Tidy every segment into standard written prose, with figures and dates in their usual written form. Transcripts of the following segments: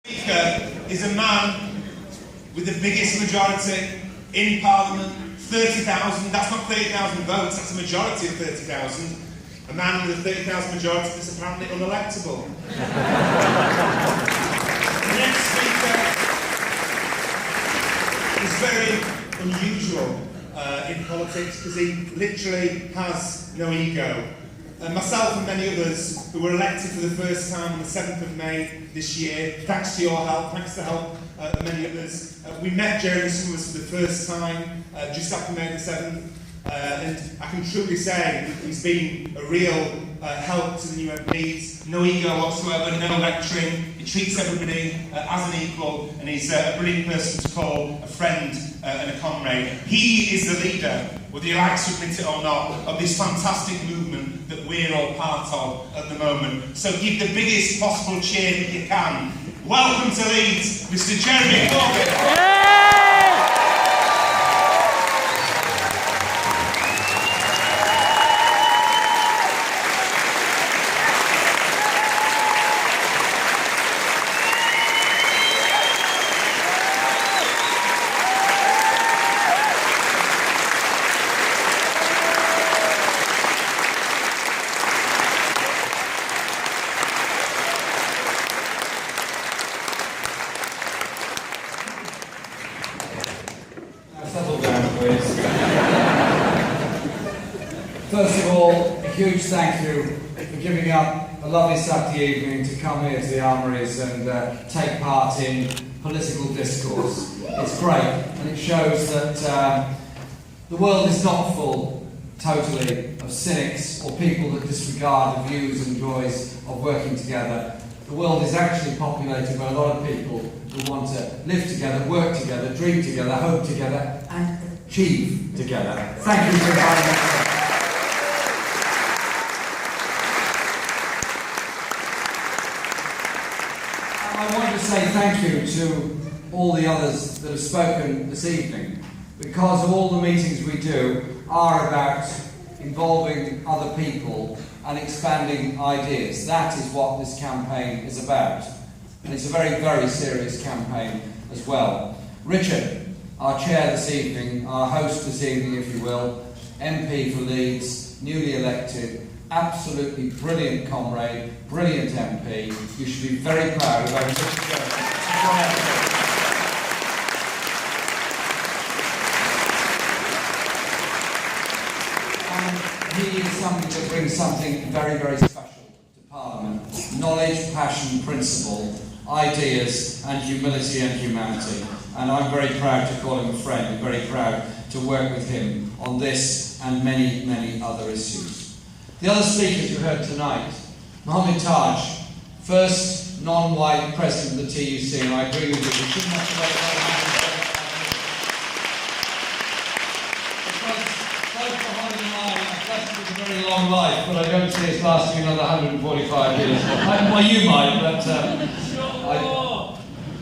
Speaker is a man with the biggest majority in Parliament, 30,000. That's not 30,000 votes, that's a majority of 30,000. A man with a 30,000 majority that's apparently unelectable. The next speaker is very unusual in politics because he literally has no ego. Myself and many others who were elected for the first time on the 7th of May this year, thanks to your help, thanks to the help of many others, we met Jeremy Summers for the first time just after May the 7th, and I can truly say he's been a real help to the new MPs. No ego whatsoever, no lecturing. He treats everybody as an equal, and he's a brilliant person to call a friend and a comrade. He is the leader, whether you like to admit it or not, of this fantastic movement that we're all part of at the moment. So give the biggest possible cheer that you can. Welcome to Leeds, Mr. Jeremy Corbyn. First of all, a huge thank you for giving up a lovely Saturday evening to come here to the Armouries and take part in political discourse. It's great, and it shows that the world is not full, totally, of cynics or people that disregard the views and joys of working together. The world is actually populated by a lot of people who want to live together, work together, dream together, hope together, and achieve together. Thank you for inviting us. I want to say thank you to all the others that have spoken this evening, because all the meetings we do are about involving other people and expanding ideas. That is what this campaign is about. And it's a very, very serious campaign as well. Richard, our chair this evening, our host this evening, if you will, MP for Leeds, newly elected, absolutely brilliant comrade, brilliant MP. You should be very proud of having such a person. And he is somebody that brings something very, very special to Parliament. Knowledge, passion, principle, ideas, and humility and humanity. And I'm very proud to call him a friend. I'm very proud to work with him on this and many, many other issues. The other speakers you heard tonight, Mohammed Taj, first non-white president of the TUC, and I agree with you, we shouldn't have to wait because both Mohammed and I are blessed with a very long life, but I don't see us lasting another 145 years. Well, you might, but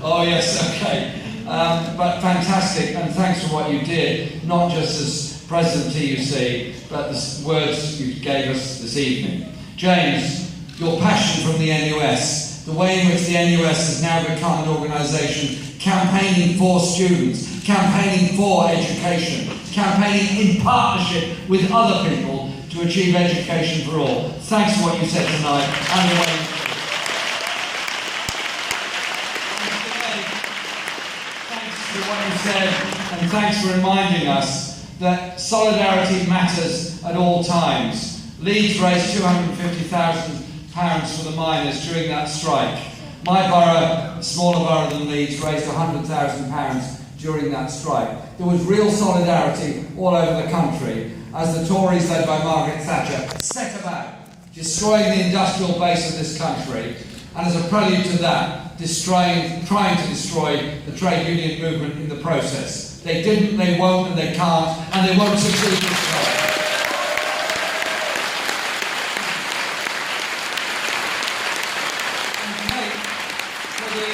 oh yes, okay. But fantastic, and thanks for what you did, not just as President TUC, but the words you gave us this evening. James, your passion from the NUS, the way in which the NUS has now become an organisation campaigning for students, campaigning for education, campaigning in partnership with other people to achieve education for all. Thanks for what you said tonight, and the way thanks for what you said, and thanks for reminding us that solidarity matters at all times. Leeds raised £250,000 for the miners during that strike. My borough, a smaller borough than Leeds, raised £100,000 during that strike. There was real solidarity all over the country as the Tories, led by Margaret Thatcher, set about destroying the industrial base of this country, and as a prelude to that, trying to destroy the trade union movement in the process. They didn't, they won't, and they can't, and they won't succeed this time. For the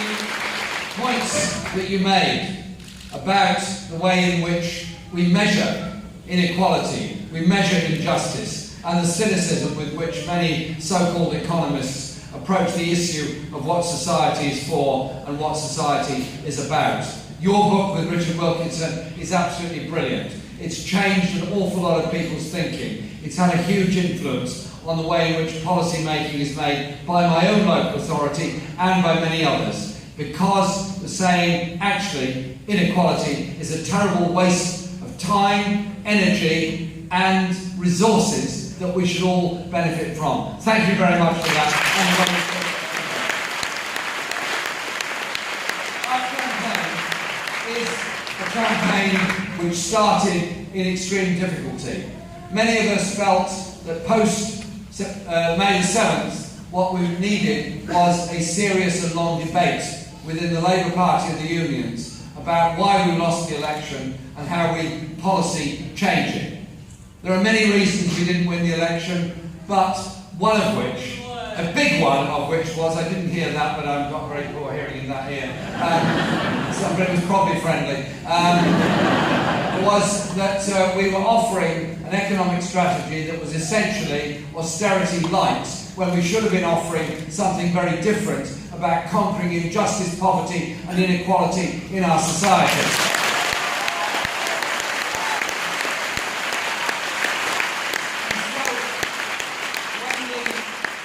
points that you made about the way in which we measure inequality, we measure injustice, and the cynicism with which many so-called economists approach the issue of what society is for and what society is about. Your book with Richard Wilkinson is absolutely brilliant. It's changed an awful lot of people's thinking. It's had a huge influence on the way in which policy making is made by my own local authority and by many others, because the saying, actually, inequality is a terrible waste of time, energy and resources that we should all benefit from. Thank you very much for that. Our campaign is a campaign which started in extreme difficulty. Many of us felt that post May the 7th, what we needed was a serious and long debate within the Labour Party and the unions about why we lost the election and how we policy change it. There are many reasons we didn't win the election, but one of which, a big one of which was, I didn't hear that, but I've got very poor hearing in that ear, so it was probably friendly, was that we were offering an economic strategy that was essentially austerity-light, when we should have been offering something very different about conquering injustice, poverty and inequality in our society.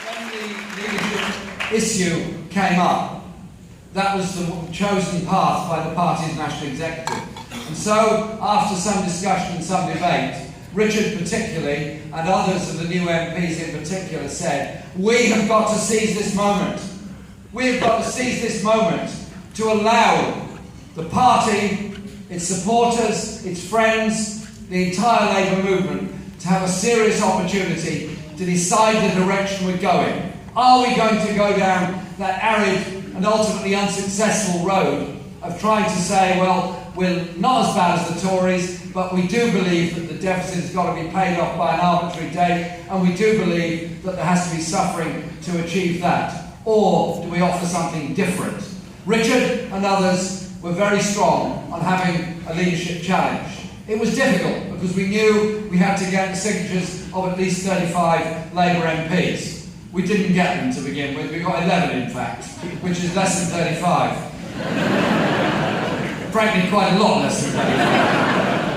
When the leadership issue came up, that was the chosen path by the party's national executive. And so, after some discussion and some debate, Richard particularly, and others of the new MPs in particular, said, we have got to seize this moment. We have got to seize this moment to allow the party, its supporters, its friends, the entire Labour movement to have a serious opportunity to decide the direction we're going. Are we going to go down that arid and ultimately unsuccessful road of trying to say, well, we're not as bad as the Tories, but we do believe that the deficit has got to be paid off by an arbitrary date, and we do believe that there has to be suffering to achieve that? Or do we offer something different? Richard and others were very strong on having a leadership challenge. It was difficult because we knew we had to get the signatures of at least 35 Labour MPs. We didn't get them to begin with. We got 11, in fact, which is less than 35. Frankly, quite a lot less than 35.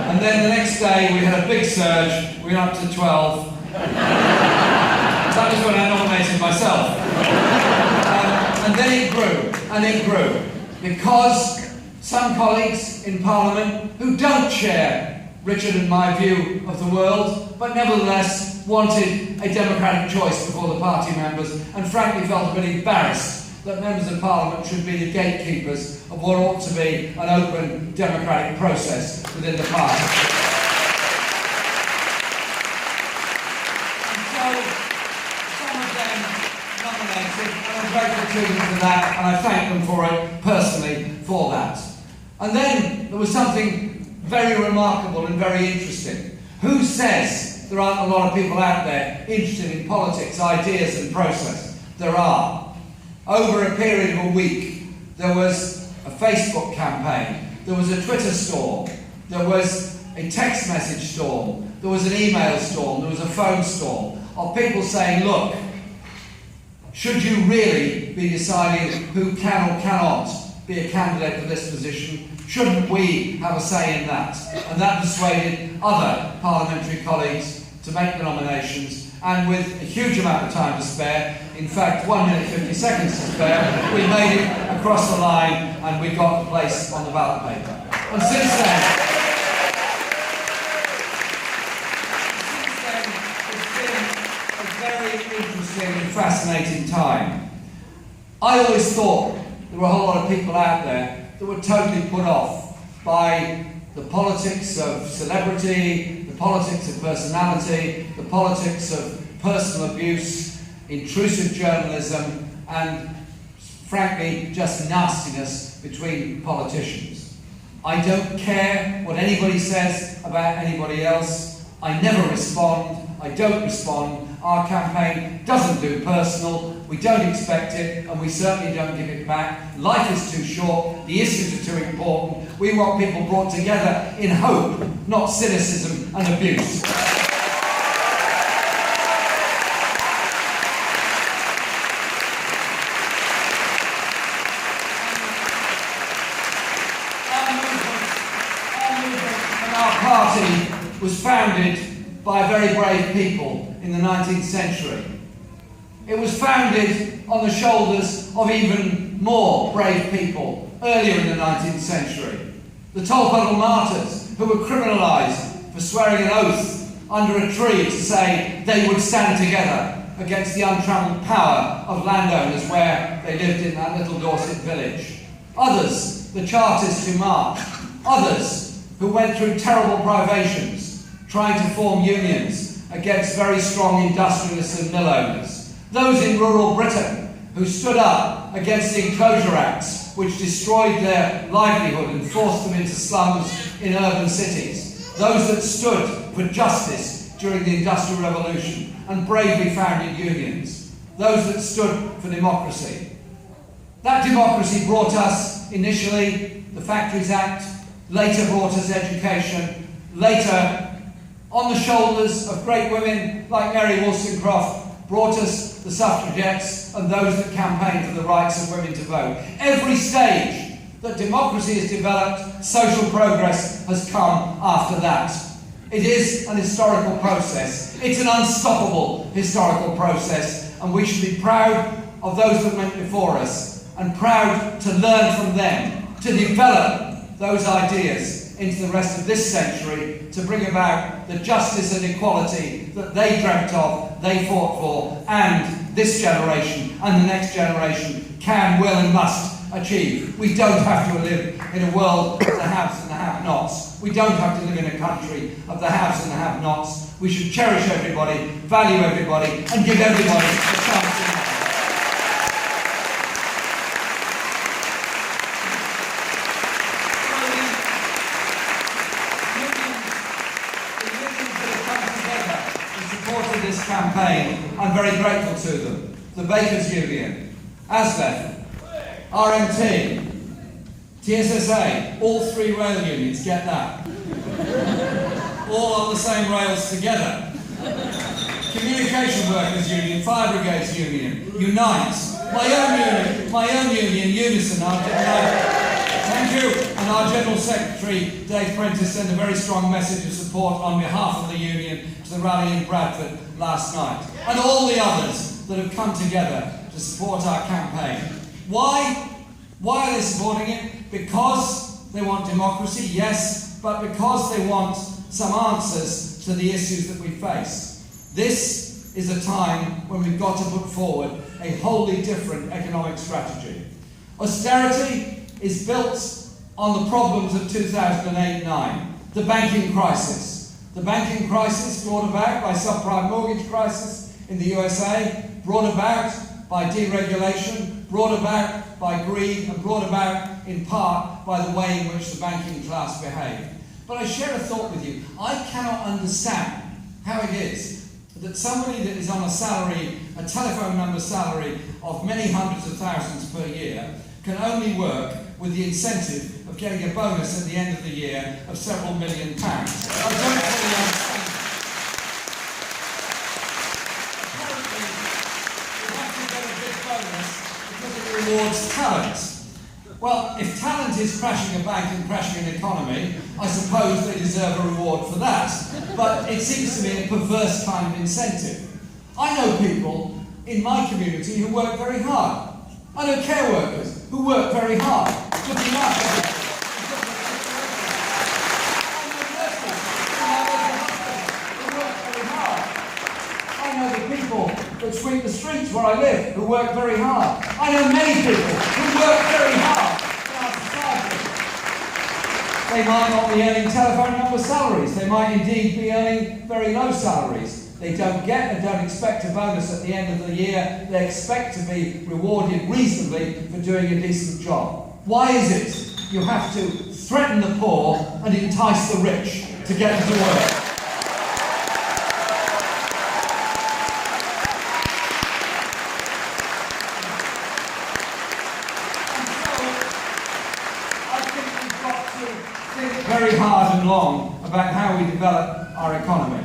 And then the next day we had a big surge. We went up to 12. That was when I nominated myself. And then it grew, and it grew, because some colleagues in Parliament who don't share Richard and my view of the world, but nevertheless wanted a democratic choice before the party members, and frankly felt a bit embarrassed that members of Parliament should be the gatekeepers of what ought to be an open democratic process within the party. And so, some of them nominated, and I'm grateful to them for that, and I thank them for it personally for that. And then there was something very remarkable and very interesting. Who says there aren't a lot of people out there interested in politics, ideas and process? There are. Over a period of a week, there was a Facebook campaign, there was a Twitter storm, there was a text message storm, there was an email storm, there was a phone storm of people saying, look, should you really be deciding who can or cannot be a candidate for this position? Shouldn't we have a say in that? And that persuaded other parliamentary colleagues to make the nominations, and with a huge amount of time to spare, in fact 1 minute 50 seconds to spare, we made it across the line and we got a place on the ballot paper. And since then it's been a very interesting and fascinating time. I always thought there were a whole lot of people out there that were totally put off by the politics of celebrity, the politics of personality, the politics of personal abuse, intrusive journalism, and frankly, just nastiness between politicians. I don't care what anybody says about anybody else. I never respond. I don't respond. Our campaign doesn't do personal. We don't expect it, and we certainly don't give it back. Life is too short. The issues are too important. We want people brought together in hope, not cynicism and abuse. party was founded by very brave people in the 19th century. It was founded on the shoulders of even more brave people earlier in the 19th century. The Tolpuddle martyrs, who were criminalised for swearing an oath under a tree to say they would stand together against the untrammelled power of landowners where they lived in that little Dorset village. Others, the Chartists who marched. Others who went through terrible privations trying to form unions against very strong industrialists and mill owners. Those in rural Britain who stood up against the Enclosure Acts, which destroyed their livelihood and forced them into slums in urban cities. Those that stood for justice during the Industrial Revolution and bravely founded unions. Those that stood for democracy. That democracy brought us, initially, the Factories Act, later brought us education, later, on the shoulders of great women like Mary Wollstonecraft, brought us the suffragettes and those that campaigned for the rights of women to vote. Every stage that democracy has developed, social progress has come after that. It is an historical process. It's an unstoppable historical process, and we should be proud of those that went before us and proud to learn from them, to develop those ideas into the rest of this century to bring about the justice and equality that they dreamt of, they fought for, and this generation and the next generation can, will and must achieve. We don't have to live in a world of the haves and the have-nots. We don't have to live in a country of the haves and the have-nots. We should cherish everybody, value everybody, and give everybody a chance in life. This campaign, I'm very grateful to them. The Bakers Union, ASLEF, RMT, TSSA, all three rail unions, get that? All on the same rails together. Communication Workers Union, Fire Brigades Union, Unite, my own union, Unison, thank you. And our General Secretary, Dave Prentice, sent a very strong message of support on behalf of the union to the rally in Bradford last night. And all the others that have come together to support our campaign. Why? Why are they supporting it? Because they want democracy, yes, but because they want some answers to the issues that we face. This is a time when we've got to put forward a wholly different economic strategy. Austerity is built on the problems of 2008-9, the banking crisis. The banking crisis brought about by subprime mortgage crisis in the USA, brought about by deregulation, brought about by greed, and brought about in part by the way in which the banking class behaved. But I share a thought with you. I cannot understand how it is that somebody that is on a salary, a telephone number salary of many hundreds of thousands per year, can only work with the incentive of getting a bonus at the end of the year of several £million. I don't really understand. Apparently, you have to get a big bonus because it rewards talent. Well, if talent is crashing a bank and crashing an economy, I suppose they deserve a reward for that. But it seems to me a perverse kind of incentive. I know people in my community who work very hard. I know care workers who work very hard, looking after people. I know nurses who work very hard. I know the people that sweep the streets where I live who work very hard. I know many people who work very hard in our society. They might not be earning telephone number salaries. They might indeed be earning very low salaries. They don't get and don't expect a bonus at the end of the year. They expect to be rewarded reasonably for doing a decent job. Why is it you have to threaten the poor and entice the rich to get them to work? I think we've got to think very hard and long about how we develop our economy.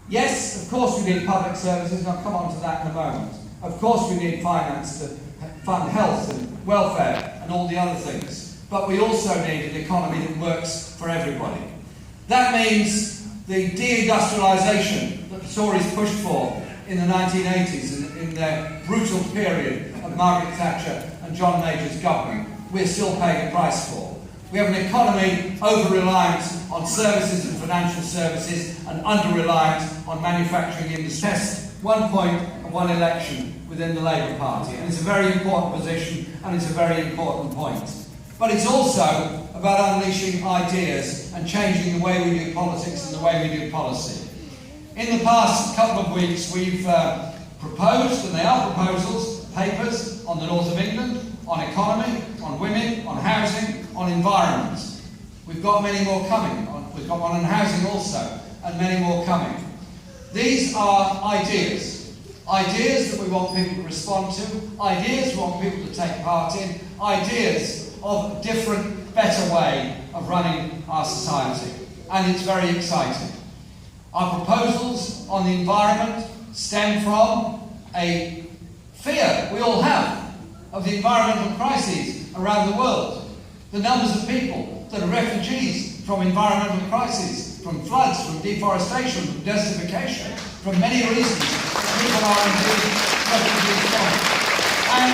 Yes, of course we need public services, and I'll come on to that in a moment. Of course we need finance to fund health and welfare and all the other things. But we also need an economy that works for everybody. That means the deindustrialisation that the Tories pushed for in the 1980s in their brutal period of Margaret Thatcher and John Major's government, we're still paying a price for. We have an economy over-reliant on services and financial services and under-reliant on manufacturing industry. Test one point and one election within the Labour Party, and it's a very important position and it's a very important point. But it's also about unleashing ideas and changing the way we do politics and the way we do policy. In the past couple of weeks we've proposed, and they are proposals, papers on the north of England, on economy, on women, on housing, on environment. We've got many more coming. We've got one on housing also, and many more coming. These are ideas. Ideas that we want people to respond to, ideas we want people to take part in, ideas of a different, better way of running our society. And it's very exciting. Our proposals on the environment stem from a fear we all have of the environmental crises around the world. The numbers of people that are refugees from environmental crises, from floods, from deforestation, from desertification, from many reasons people are indeed refugees from. And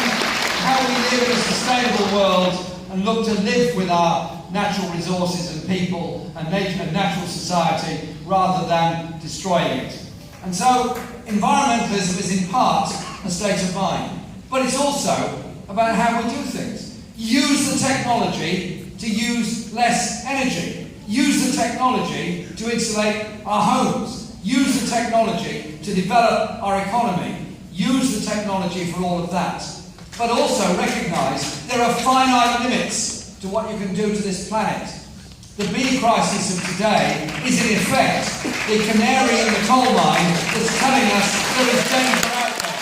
how we live in a sustainable world and look to live with our natural resources and people and nature and natural society rather than destroying it. And so environmentalism is in part a state of mind, but it's also about how we do things. Use the technology to use less energy. Use the technology to insulate our homes. Use the technology to develop our economy. Use the technology for all of that. But also recognise there are finite limits to what you can do to this planet. The bee crisis of today is in effect the canary in the coal mine that's telling us there is danger out there.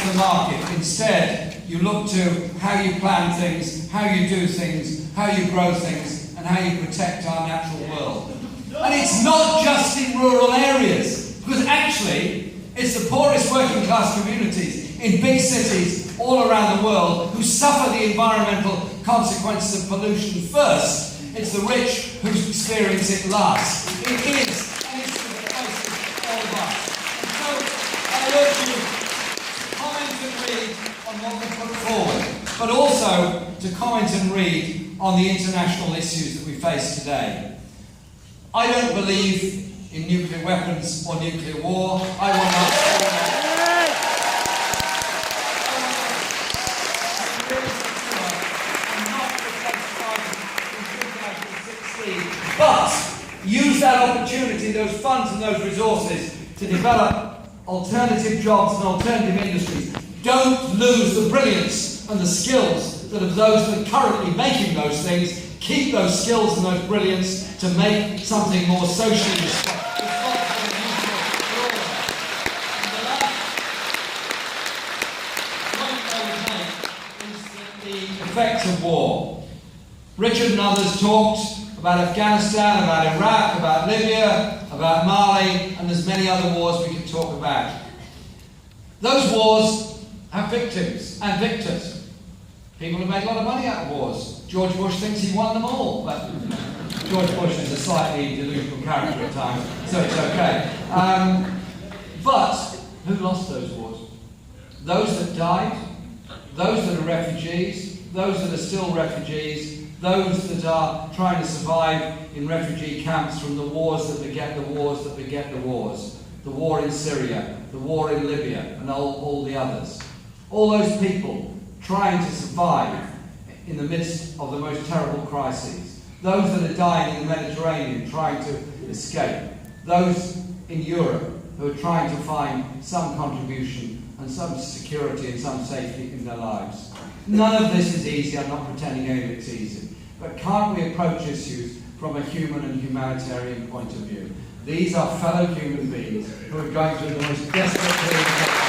The market. Instead, you look to how you plan things, how you do things, how you grow things, and how you protect our natural world. And it's not just in rural areas, because actually it's the poorest working class communities in big cities all around the world who suffer the environmental consequences of pollution first. It's the rich who experience it last. It is, and it's the face of all of us. And so I urge you on what we put forward, but also to comment and read on the international issues that we face today. I don't believe in nuclear weapons or nuclear war. I will not but use that opportunity, those funds and those resources to develop alternative jobs and alternative industries. Don't lose the brilliance and the skills that of those that are currently making those things. Keep those skills and those brilliance to make something more socially responsible and useful for all of us. And the last point I would make is the effects of war. Richard and others talked about Afghanistan, about Iraq, about Libya, about Mali, and there's many other wars we can talk about. Those wars have victims and victors. People have made a lot of money out of wars. George Bush thinks he won them all, but George Bush is a slightly delusional character at times, so it's okay. But who lost those wars? Those that died, those that are refugees, those that are still refugees, those that are trying to survive in refugee camps from the wars that beget the wars that beget the wars. The war in Syria, the war in Libya, and all the others. All those people trying to survive in the midst of the most terrible crises. Those that are dying in the Mediterranean trying to escape. Those in Europe who are trying to find some contribution and some security and some safety in their lives. None of this is easy. I'm not pretending any of it's easy. But can't we approach issues from a human and humanitarian point of view? These are fellow human beings who are going through the most desperate periods.